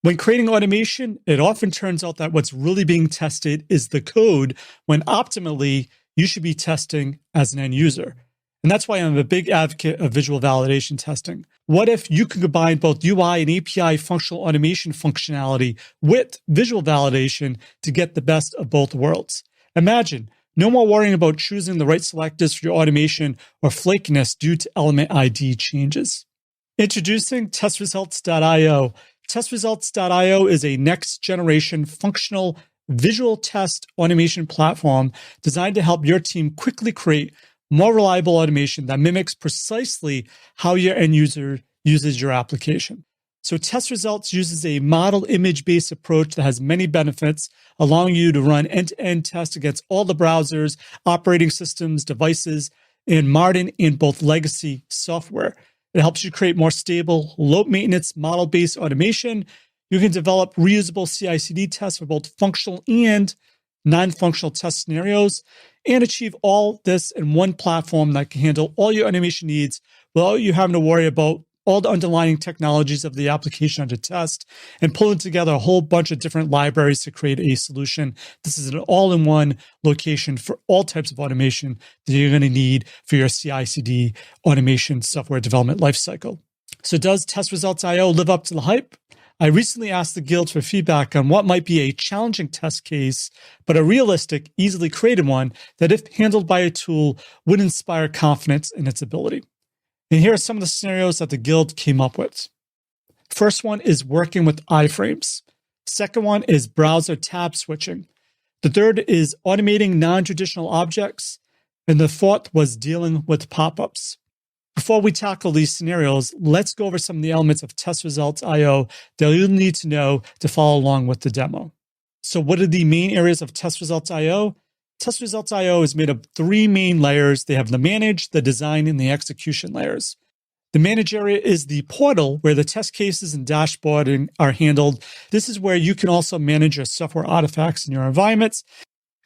When creating automation, it often turns out that what's really being tested is the code, when optimally you should be testing as an end user. And that's why I'm a big advocate of visual validation testing. What if you could combine both UI and API functional automation functionality with visual validation to get the best of both worlds? Imagine no more worrying about choosing the right selectors for your automation or flakiness due to element ID changes. Introducing TestResultsIO. TestResultsIO is a next-generation functional visual test automation platform designed to help your team quickly create more reliable automation that mimics precisely how your end user uses your application. So TestResults uses a model image-based approach that has many benefits, allowing you to run end-to-end tests against all the browsers, operating systems, devices, and modern and both legacy software. It helps you create more stable, low-maintenance, model-based automation. You can develop reusable CI/CD tests for both functional and non-functional test scenarios, and achieve all this in one platform that can handle all your automation needs without you having to worry about all the underlying technologies of the application under test and pulling together a whole bunch of different libraries to create a solution. This is an all-in-one location for all types of automation that you're going to need for your CI/CD automation software development lifecycle. So does TestResultsIO live up to the hype? I recently asked the Guild for feedback on what might be a challenging test case, but a realistic, easily created one that, if handled by a tool, would inspire confidence in its ability. And here are some of the scenarios that the Guild came up with. First one is working with iFrames. Second one is browser tab switching. The third is automating non-traditional objects. And the fourth was dealing with pop-ups. Before we tackle these scenarios, let's go over some of the elements of TestResultsIO that you'll need to know to follow along with the demo. So what are the main areas of TestResultsIO? TestResultsIO is made of three main layers. They have the manage, the design, and the execution layers. The manage area is the portal where the test cases and dashboarding are handled. This is where you can also manage your software artifacts in your environments.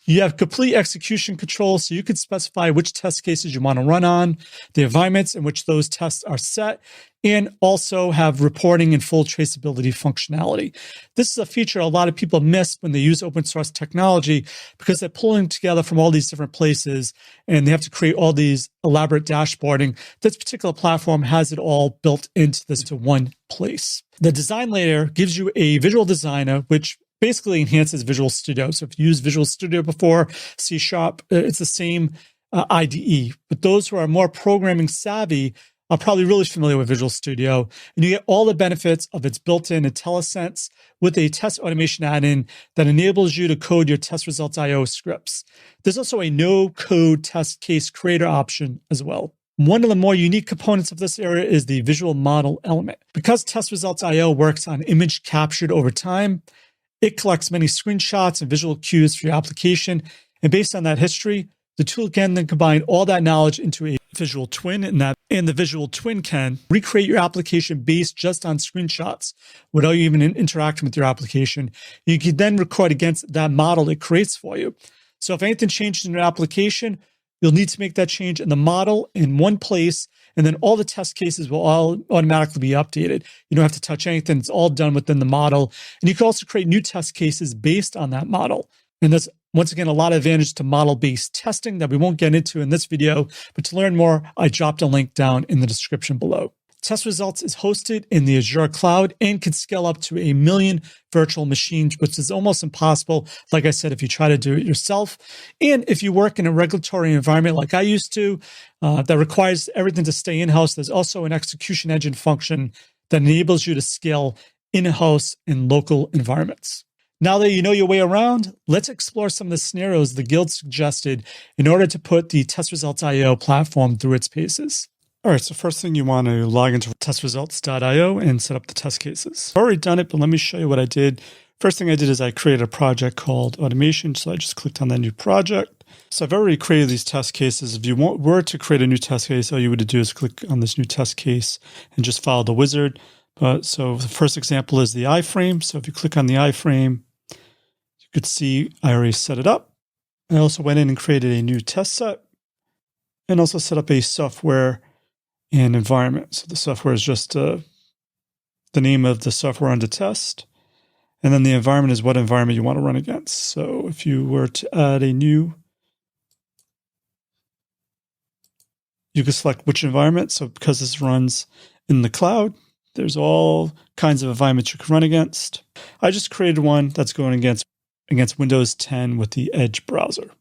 You have complete execution control, so you can specify which test cases you want to run on, the environments in which those tests are set, and also have reporting and full traceability functionality. This is a feature a lot of people miss when they use open source technology because they're pulling together from all these different places and they have to create all these elaborate dashboarding. This particular platform has it all built into this to one place. The design layer gives you a visual designer, which basically enhances Visual Studio. So if you used Visual Studio before, C#, it's the same IDE. But those who are more programming savvy are probably really familiar with Visual Studio. And you get all the benefits of its built-in IntelliSense with a test automation add-in that enables you to code your TestResultsIO scripts. There's also a no-code test case creator option as well. One of the more unique components of this area is the visual model element. Because TestResultsIO works on image captured over time, it collects many screenshots and visual cues for your application. And based on that history, the tool can then combine all that knowledge into a visual twin, and the visual twin can recreate your application based just on screenshots without you even interacting with your application. You can then record against that model it creates for you. So if anything changes in your application, you'll need to make that change in the model in one place, and then all the test cases will all automatically be updated. You don't have to touch anything. It's all done within the model. And you can also create new test cases based on that model. And there's, once again, a lot of advantage to model-based testing that we won't get into in this video. But to learn more, I dropped a link down in the description below. TestResults is hosted in the Azure cloud and can scale up to 1 million virtual machines, which is almost impossible, like I said, if you try to do it yourself. And if you work in a regulatory environment like I used to, that requires everything to stay in-house, there's also an execution engine function that enables you to scale in-house in local environments. Now that you know your way around, let's explore some of the scenarios the Guild suggested in order to put the TestResultsIO platform through its paces. All right, so first thing you want to log into TestResults.io and set up the test cases. I've already done it, but let me show you what I did. First thing I did is I created a project called Automation, so I just clicked on that new project. So I've already created these test cases. If you were to create a new test case, all you would do is click on this new test case and just follow the wizard. So the first example is the iFrame. So if you click on the iFrame, you could see I already set it up. I also went in and created a new test set and also set up a software and environment. So the software is just the name of the software under test. And then the environment is what environment you want to run against. So if you were to add a new, you could select which environment. So because this runs in the cloud, there's all kinds of environments you can run against. I just created one that's going against Windows 10 with the Edge browser.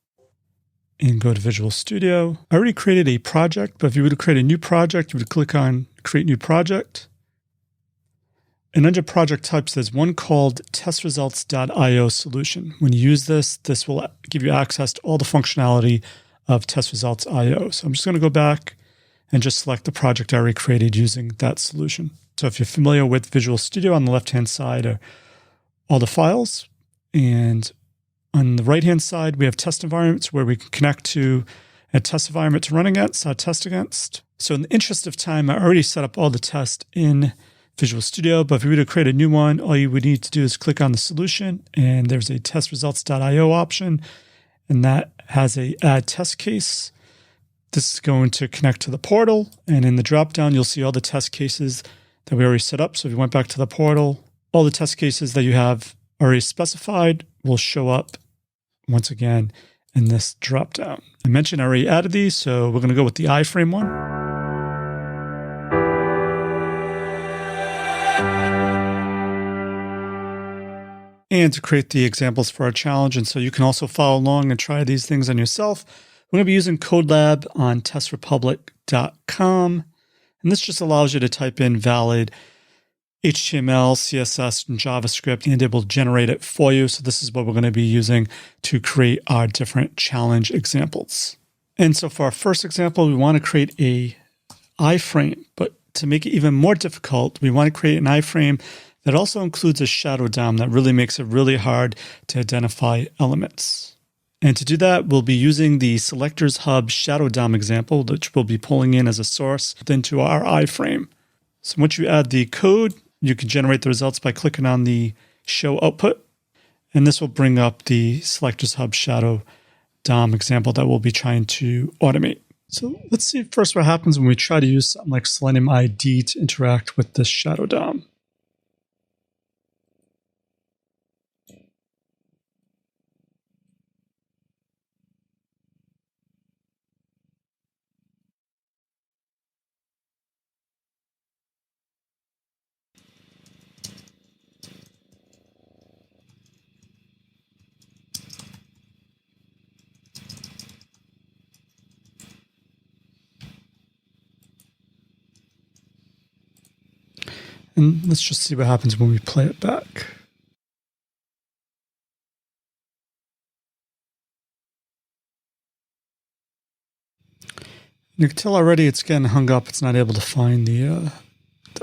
And go to Visual Studio. I already created a project, but if you were to create a new project, you would click on Create New Project. And under project types, there's one called TestResultsIO solution. When you use this, this will give you access to all the functionality of TestResultsIO. So I'm just going to go back and just select the project I already created using that solution. So if you're familiar with Visual Studio, on the left-hand side are all the files. And on the right-hand side, we have test environments where we can connect to a test environment to run against, test against. So in the interest of time, I already set up all the tests in Visual Studio, but if we were to create a new one, all you would need to do is click on the solution, and there's a TestResultsIO option, and that has a add test case. This is going to connect to the portal, and in the dropdown, you'll see all the test cases that we already set up. So if you went back to the portal, all the test cases that you have already specified will show up once again in this dropdown. I mentioned I already added these, so we're going to go with the iFrame one. And to create the examples for our challenge, and so you can also follow along and try these things on yourself, we're going to be using CodeLab on testrepublic.com. And this just allows you to type in valid HTML, CSS, and JavaScript, and it will generate it for you. So this is what we're going to be using to create our different challenge examples. And so for our first example, we want to create a iFrame, but to make it even more difficult, we want to create an iFrame that also includes a shadow DOM that really makes it really hard to identify elements. And to do that, we'll be using the Selectors Hub shadow DOM example, which we'll be pulling in as a source into our iFrame. So once you add the code, you can generate the results by clicking on the show output. And this will bring up the Selectors Hub shadow DOM example that we'll be trying to automate. So let's see first what happens when we try to use something like Selenium ID to interact with this shadow DOM. And let's just see what happens when we play it back. You can tell already it's getting hung up. It's not able to find the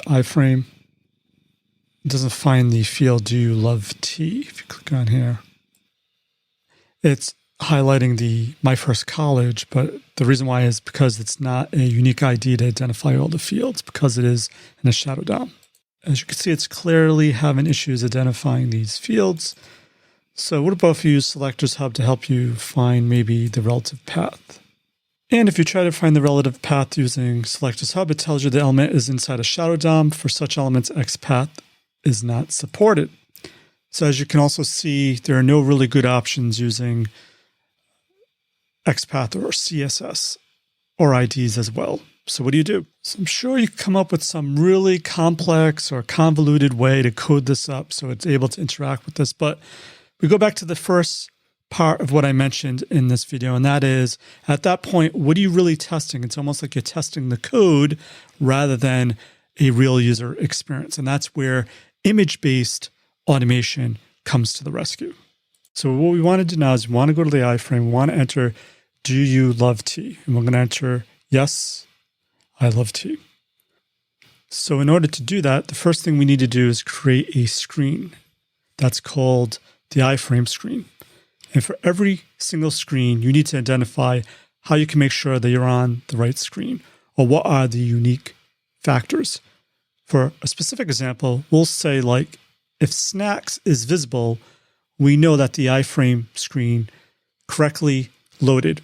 iFrame. It doesn't find the field, do you love tea? If you click on here, it's highlighting the My First College, but the reason why is because it's not a unique ID to identify all the fields, because it is in a shadow DOM. As you can see, it's clearly having issues identifying these fields. So what about if you use Selectors Hub to help you find maybe the relative path? And if you try to find the relative path using Selectors Hub, it tells you the element is inside a shadow DOM. For such elements, XPath is not supported. So as you can also see, there are no really good options using XPath or CSS or IDs as well. So what do? So I'm sure you can come up with some really complex or convoluted way to code this up so it's able to interact with this. But we go back to the first part of what I mentioned in this video, and that is, at that point, what are you really testing? It's almost like you're testing the code rather than a real user experience. And that's where image-based automation comes to the rescue. So what we want to do now is we want to go to the iFrame. We want to enter, do you love tea? And we're going to enter, yes, I love tea. So in order to do that, the first thing we need to do is create a screen. That's called the iFrame screen. And for every single screen, you need to identify how you can make sure that you're on the right screen, or what are the unique factors. For a specific example, we'll say, like, if snacks is visible, we know that the iFrame screen correctly loaded.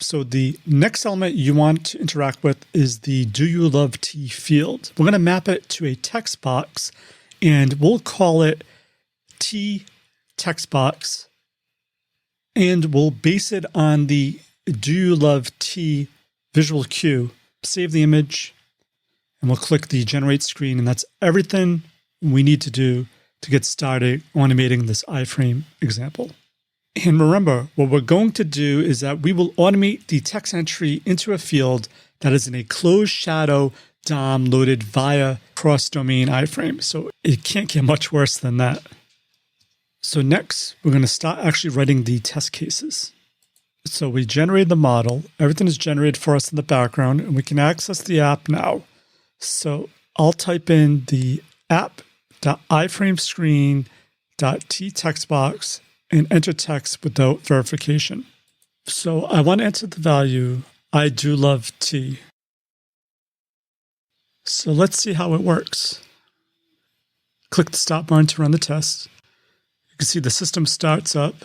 So the next element you want to interact with is the do you love tea field. We're going to map it to a text box, and we'll call it T text box, and we'll base it on the Do You Love T visual cue. Save the image, and we'll click the Generate Screen, and that's everything we need to do to get started automating this iframe example. And remember, what we're going to do is that we will automate the text entry into a field that is in a closed shadow DOM loaded via cross-domain iframe. So it can't get much worse than that. So next, we're going to start actually writing the test cases. So we generated the model. Everything is generated for us in the background, and we can access the app now. So I'll type in the app.iframescreen.tTextBox and enter text without verification. So I want to enter the value, I do love T. So let's see how it works. Click the stop button to run the test. You can see the system starts up,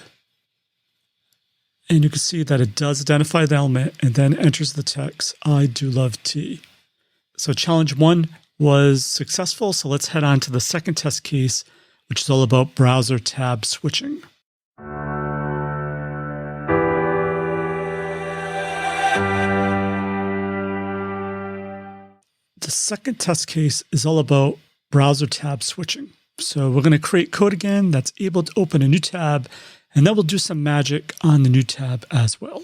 and you can see that it does identify the element and then enters the text, I do love T. So challenge 1 was successful. So let's head on to the second test case, which is all about browser tab switching. The second test case is all about browser tab switching. So we're going to create code again that's able to open a new tab, and then we'll do some magic on the new tab as well.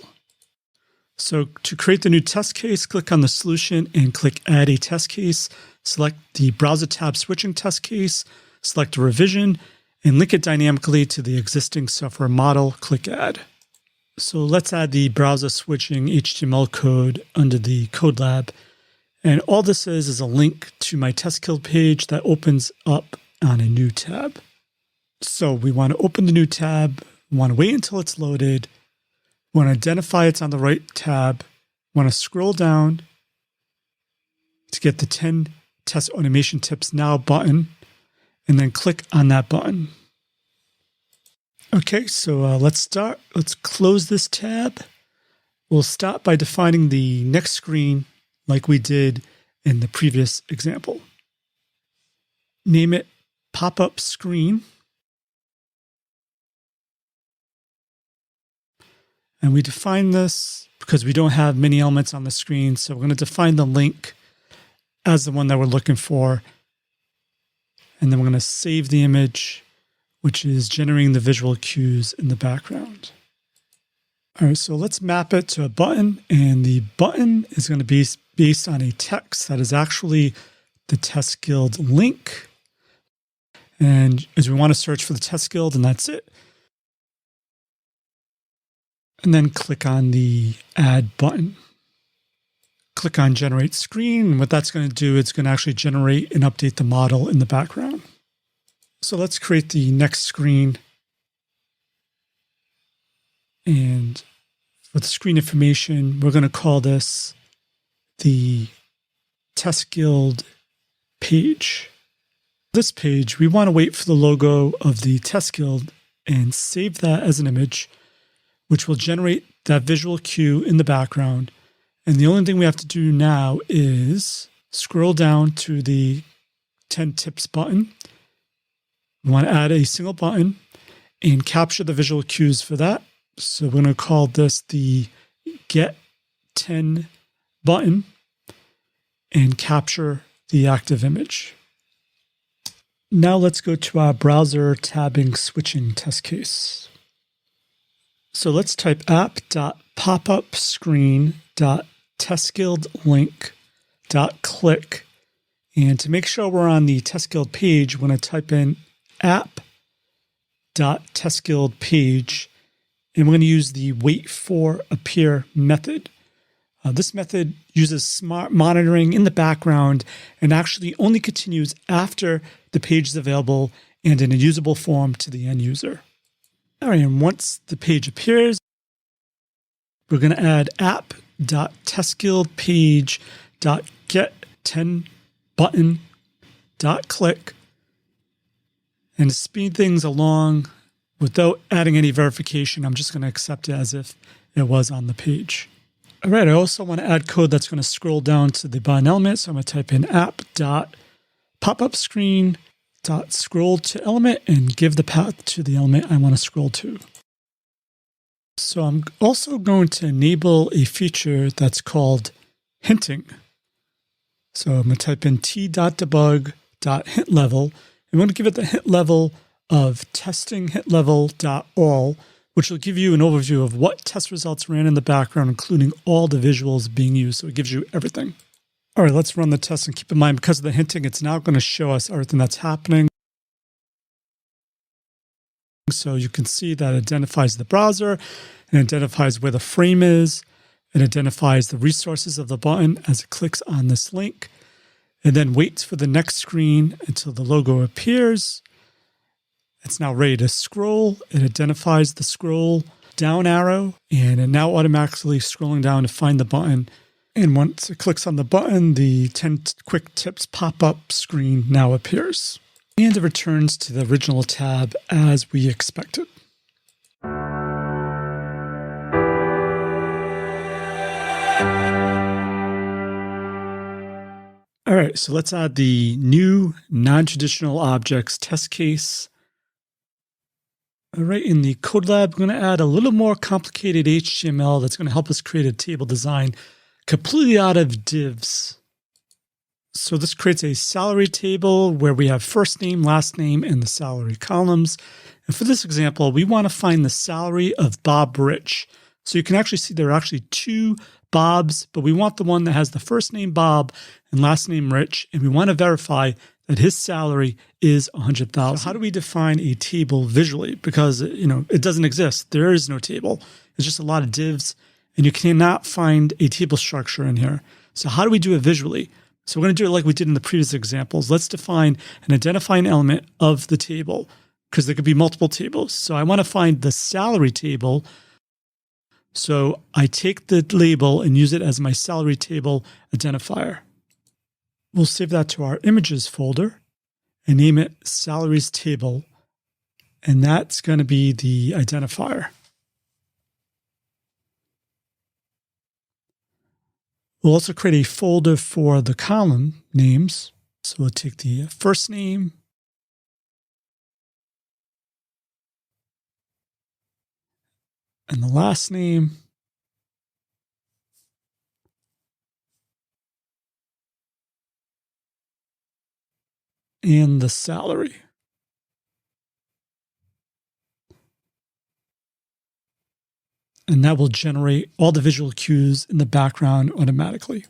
So to create the new test case, click on the solution and click Add a Test Case. Select the browser tab switching test case, select a revision, and link it dynamically to the existing software model. Click Add. So let's add the browser switching HTML code under the code lab. And all this is a link to my TestGuild page that opens up on a new tab. So we want to open the new tab. We want to wait until it's loaded. We want to identify it's on the right tab. We want to scroll down to get the 10 Test Automation Tips Now button, and then click on that button. Okay, so let's start. Let's close this tab. We'll start by defining the next screen like we did in the previous example. Name it Pop-Up Screen. And we define this because we don't have many elements on the screen. So we're going to define the link as the one that we're looking for. And then we're going to save the image, which is generating the visual cues in the background. All right, so let's map it to a button. And the button is going to be based on a text that is actually the TestGuild link. And as we want to search for the TestGuild, and that's it. And then click on the Add button. Click on Generate Screen. And what that's going to do, it's going to actually generate and update the model in the background. So let's create the next screen. And for the screen information, we're going to call this the TestGuild page. This page, we want to wait for the logo of the TestGuild and save that as an image, which will generate that visual cue in the background. And the only thing we have to do now is scroll down to the 10 tips button. We want to add a single button and capture the visual cues for that. So we're going to call this the Get 10 button and capture the active image. Now let's go to our browser tabbing switching test case. So let's type app.popupscreen.testguildlink.click. And to make sure we're on the TestGuild page, we're going to type in app.testguild page. And we're going to use the wait for appear method. This method uses smart monitoring in the background and actually only continues after the page is available and in a usable form to the end user. All right, and once the page appears, we're going to add app.testguildpage.get10button.click. And to speed things along without adding any verification, I'm just going to accept it as if it was on the page. All right, I also want to add code that's going to scroll down to the button element. So I'm going to type in app.popupscreen dot scroll to element and give the path to the element I want to scroll to. So I'm also going to enable a feature that's called hinting. So I'm going to type in t.debug.hintLevel. I'm going to give it the hint level of testing hintLevel.all, which will give you an overview of what test results ran in the background, including all the visuals being used. So it gives you everything. All right, let's run the test, and keep in mind, because of the hinting, it's now going to show us everything that's happening. So you can see that it identifies the browser, and identifies where the frame is, it identifies the resources of the button as it clicks on this link, and then waits for the next screen until the logo appears. It's now ready to scroll. It identifies the scroll down arrow, and it now automatically scrolling down to find the button. And once it clicks on the button, the 10 quick tips pop-up screen now appears. And it returns to the original tab as we expected. All right, so let's add the new non-traditional objects test case. All right, in the code lab, we're going to add a little more complicated HTML that's going to help us create a table design completely out of divs. So this creates a salary table where we have first name, last name, and the salary columns. And for this example, we want to find the salary of Bob Rich. So you can actually see there are actually two Bobs, but we want the one that has the first name Bob and last name Rich, and we want to verify that his salary is $100,000. So how do we define a table visually? Because it doesn't exist. There is no table. It's just a lot of divs, and you cannot find a table structure in here. So how do we do it visually? So we're going to do it like we did in the previous examples. Let's define and identify an element of the table, because there could be multiple tables. So I want to find the salary table. So I take the label and use it as my salary table identifier. We'll save that to our images folder and name it salaries table. And that's going to be the identifier. We'll also create a folder for the column names. So we'll take the first name, and the last name, and the salary. And that will generate all the visual cues in the background automatically.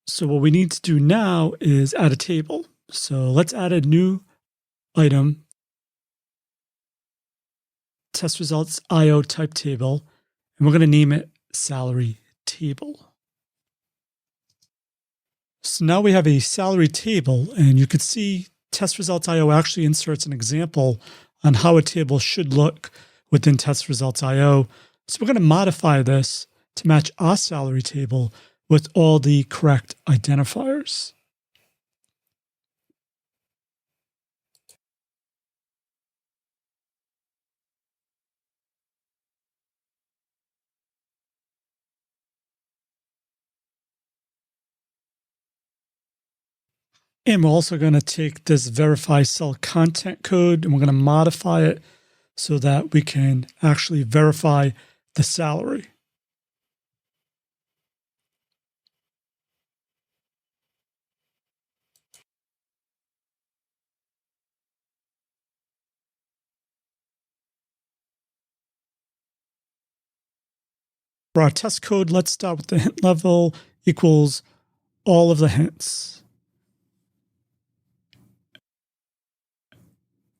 So what we need to do now is add a table. So let's add a new item, TestResultsIO type table, and we're going to name it salary table. So now we have a salary table, and you can see TestResultsIO actually inserts an example on how a table should look within TestResultsIO. So we're going to modify this to match our salary table with all the correct identifiers. And we're also going to take this verify cell content code, and we're going to modify it so that we can actually verify the salary. For our test code, let's start with the hint level equals all of the hints.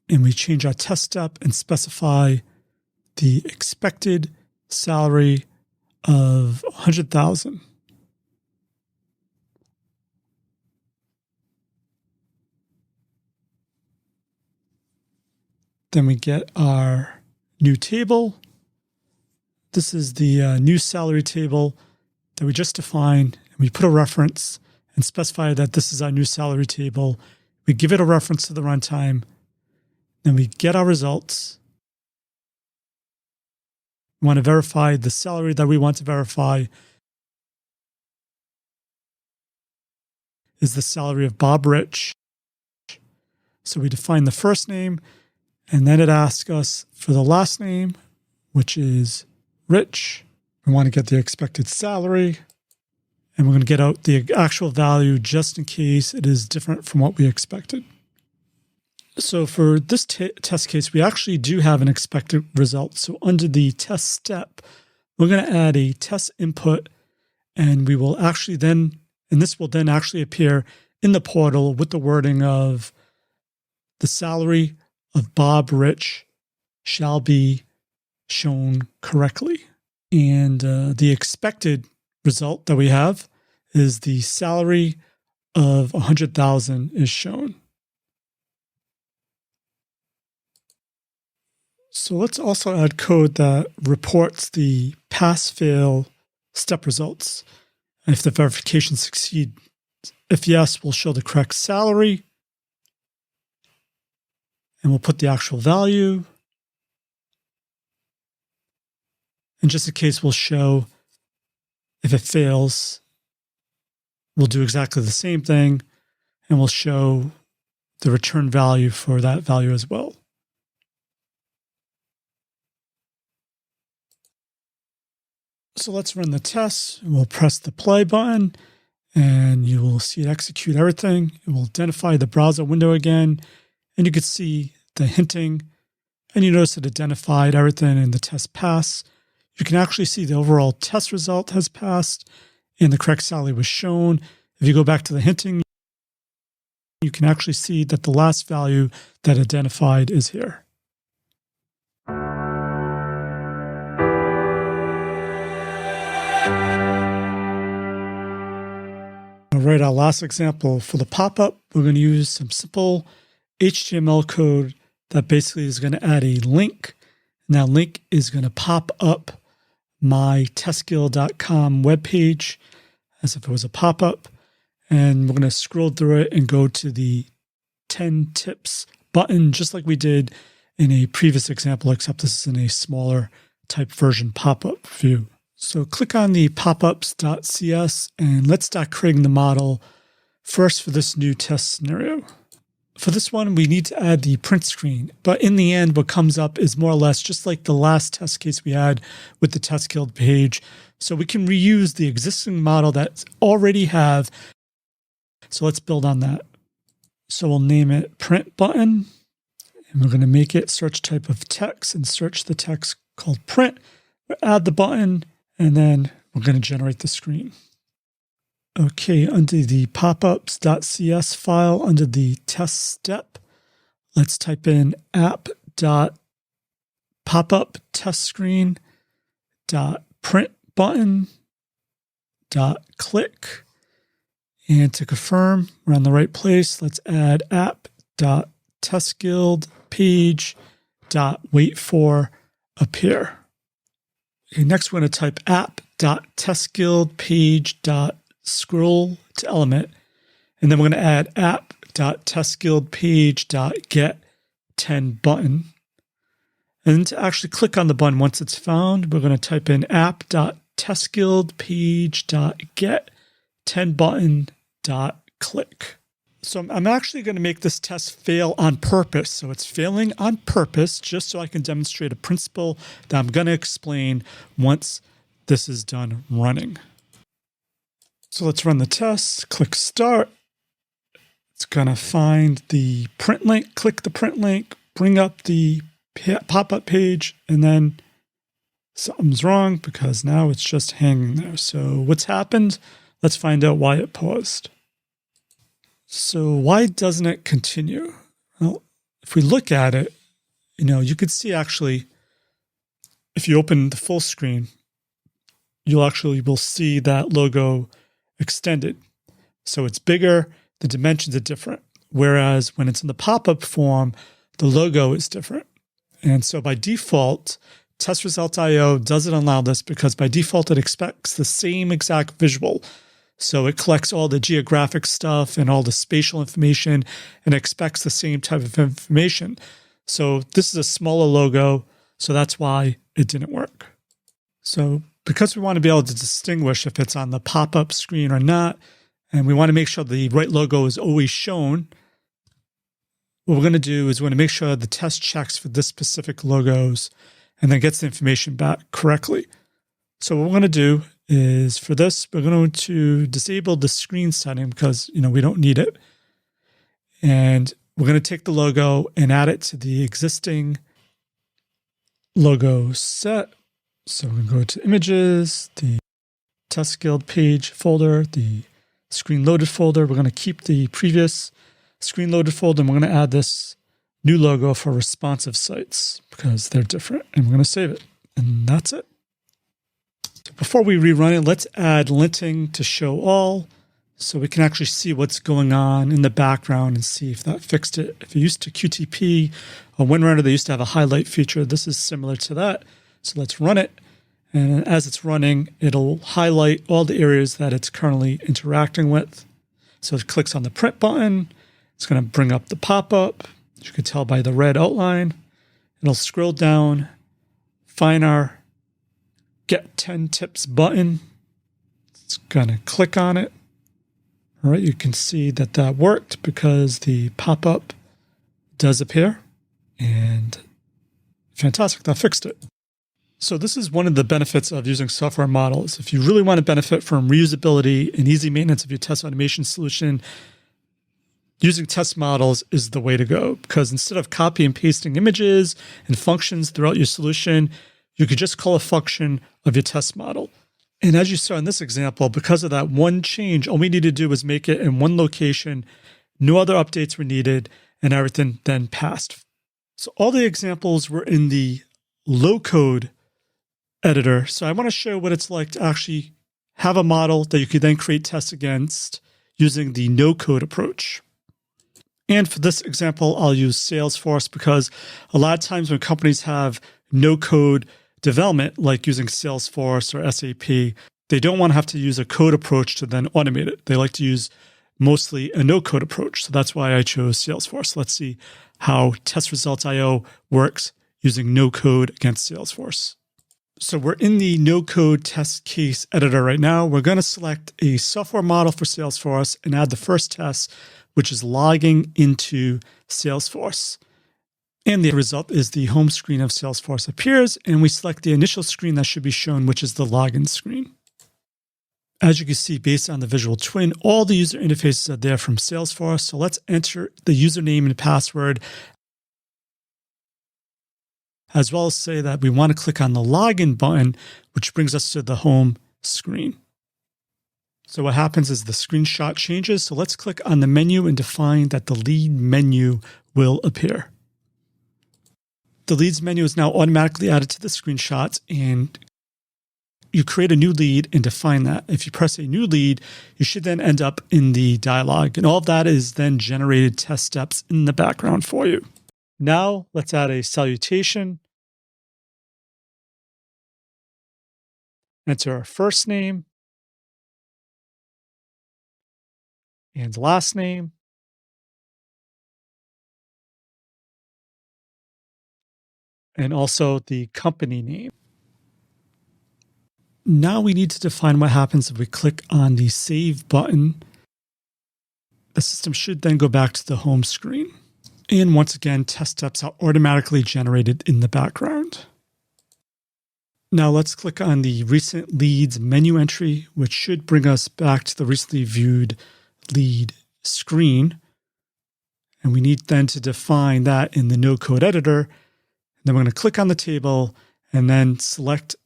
And we change our test step and specify the expected salary of $100,000. Then we get our new table. This is the new salary table that we just defined. And we put a reference and specify that this is our new salary table. We give it a reference to the runtime. Then we get our results. We want to verify the salary that we want to verify is the salary of Bob Rich. So we define the first name, and then it asks us for the last name, which is Rich. We want to get the expected salary, and we're going to get out the actual value just in case it is different from what we expected. So for this test case, we actually do have an expected result. So under the test step, we're going to add a test input, and we will actually then, and this will then actually appear in the portal with the wording of the salary of Bob Rich shall be shown correctly. And the expected result that we have is the salary of 100,000 is shown. So let's also add code that reports the pass-fail step results. And if the verification succeeds, if yes, we'll show the correct salary. And we'll put the actual value. And just in case, we'll show if it fails, we'll do exactly the same thing, and we'll show the return value for that value as well. So let's run the test. We'll press the play button, and you will see it execute everything. It will identify the browser window again, and you can see the hinting, and you notice it identified everything in the test pass. You can actually see the overall test result has passed and the correct salary was shown. If you go back to the hinting, you can actually see that the last value that identified is here. All right, our last example for the pop-up, we're going to use some simple HTML code that basically is going to add a link. And that link is going to pop up my TestGuild.com webpage as if it was a pop-up. And we're going to scroll through it and go to the 10 tips button, just like we did in a previous example, except this is in a smaller type version pop-up view. So click on the popups.cs and let's start creating the model first for this new test scenario. For this one, we need to add the print screen, but in the end, what comes up is more or less just like the last test case we had with the TestGuild page. So we can reuse the existing model that already have. So let's build on that. So we'll name it print button, and we're going to make it search type of text and search the text called print. We'll add the button, and then we're going to generate the screen. Okay, under the popups.cs file, under the test step, let's type in app.popup.testScreen.printButton.click. And to confirm we're on the right place, let's add app.testguildpage.waitForAppear. Okay, next we're going to type app.testguildpage.scroll to element, and then we're going to add app.testguildpage.get10button. And then to actually click on the button once it's found, we're going to type in app.testguildpage.get10button.click. So I'm actually going to make this test fail on purpose. So it's failing on purpose just so I can demonstrate a principle that I'm going to explain once this is done running. So let's run the test, click start. It's going to find the print link, click the print link, bring up the pop-up page, and then something's wrong because now it's just hanging there. So what's happened? Let's find out why it paused. So why doesn't it continue? Well, if we look at it, you could see actually, if you open the full screen, will see that logo extended. So it's bigger, the dimensions are different. Whereas when it's in the pop-up form, the logo is different. And so by default, TestResultsIO doesn't allow this because by default, it expects the same exact visual. So it collects all the geographic stuff and all the spatial information and expects the same type of information. So this is a smaller logo, so that's why it didn't work. So because we want to be able to distinguish if it's on the pop-up screen or not, and we want to make sure the right logo is always shown, what we're going to do is we're going to make sure the test checks for this specific logos and then gets the information back correctly. So what we're going to do is for this, we're going to disable the screen setting because, we don't need it. And we're going to take the logo and add it to the existing logo set. So we're going to go to images, the TestGuild page folder, the screen loaded folder. We're going to keep the previous screen loaded folder and we're going to add this new logo for responsive sites because they're different, and we're going to save it. And that's it. Before we rerun it, let's add linting to show all so we can actually see what's going on in the background and see if that fixed it. If you used to QTP or WinRunner, they used to have a highlight feature. This is similar to that. So let's run it. And as it's running, it'll highlight all the areas that it's currently interacting with. So it clicks on the print button. It's going to bring up the pop-up. As you can tell by the red outline, it'll scroll down, find our Get 10 Tips button. It's going to click on it. All right, you can see that worked because the pop-up does appear. And fantastic, that fixed it. So this is one of the benefits of using software models. If you really want to benefit from reusability and easy maintenance of your test automation solution, using test models is the way to go, because instead of copy and pasting images and functions throughout your solution, you could just call a function of your test model. And as you saw in this example, because of that one change, all we need to do was make it in one location, no other updates were needed, and everything then passed. So all the examples were in the low-code editor. So I want to show what it's like to actually have a model that you could then create tests against using the no-code approach. And for this example, I'll use Salesforce because a lot of times when companies have no-code development, like using Salesforce or SAP, they don't want to have to use a code approach to then automate it. They like to use mostly a no-code approach. So that's why I chose Salesforce. Let's see how TestResultsIO works using no-code against Salesforce. So we're in the no-code test case editor right now. We're going to select a software model for Salesforce and add the first test, which is logging into Salesforce. And the result is the home screen of Salesforce appears, and we select the initial screen that should be shown, which is the login screen. As you can see, based on the visual twin, all the user interfaces are there from Salesforce. So let's enter the username and password, as well as say that we want to click on the login button, which brings us to the home screen. So what happens is the screenshot changes. So let's click on the menu and define that the lead menu will appear. The leads menu is now automatically added to the screenshots, and you create a new lead and define that. If you press a new lead, you should then end up in the dialog, and all of that is then generated test steps in the background for you. Now let's add a salutation. Enter our first name and last name. And also the company name. Now we need to define what happens if we click on the Save button. The system should then go back to the home screen. And once again, test steps are automatically generated in the background. Now let's click on the Recent Leads menu entry, which should bring us back to the recently viewed lead screen. And we need then to define that in the no-code editor. Then we're going to click on the table and then select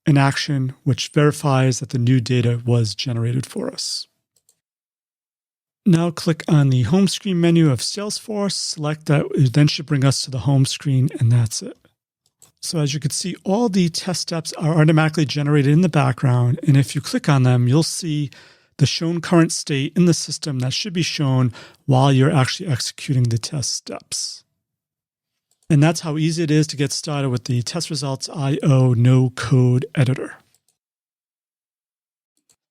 an action which verifies that the new data was generated for us. Now click on the home screen menu of Salesforce, select that, it then should bring us to the home screen, and that's it. So as you can see, all the test steps are automatically generated in the background, and if you click on them, you'll see the shown current state in the system that should be shown while you're actually executing the test steps. And that's how easy it is to get started with the TestResultsIO no-code editor.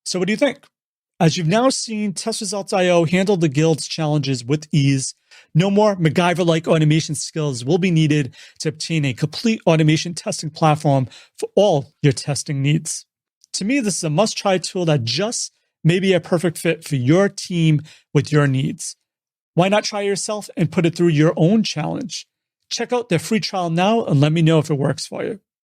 So what do you think? As you've now seen, TestResultsIO handle the Guild's challenges with ease. No more MacGyver-like automation skills will be needed to obtain a complete automation testing platform for all your testing needs. To me, this is a must-try tool that just may be a perfect fit for your team with your needs. Why not try yourself and put it through your own challenge? Check out their free trial now and let me know if it works for you.